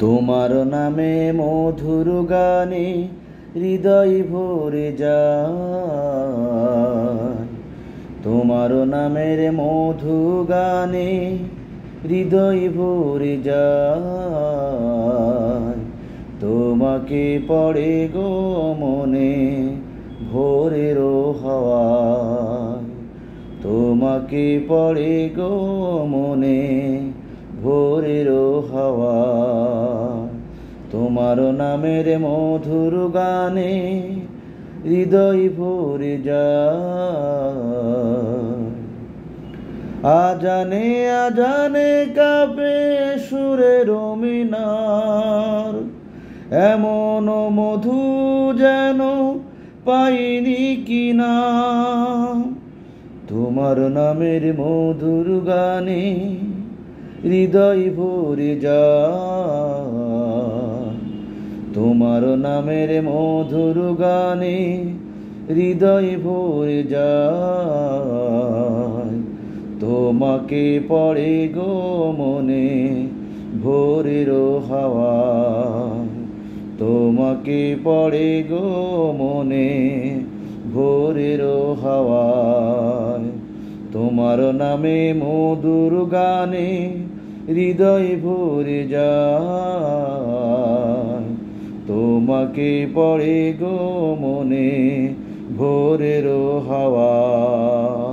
তোমার নামে মধুর গানে হৃদয় ভরে যায়। তোমার নামের মধু গানে হৃদয় ভরে যায়। তোমাকে পড়ে গো মনে ভোরের হাওয়ায়। তোমাকে পড়ে গো মনে ভোরের হাওয়ায়। তোমার নামের মধুর গানে হৃদয় ভরে যায়। আজানে আজানে কাঁপে সুরের মিনার, এমন মধু যেন পাইনি কিনা। তোমার নামের মধুর গানে হৃদয় ভরে যায়। তোমার নামের মধুর গানে হৃদয় ভরে যায়। তোমাকে পড়ে গো মনে ভোরের হাওয়ায়। তোমাকে পড়ে গো মনে ভোরের হাওয়ায়। তোমার নামে মধুর গানে হৃদয় ভরে যায়। তোমাকে পড়ে গো মনে ভোরের হাওয়ায়।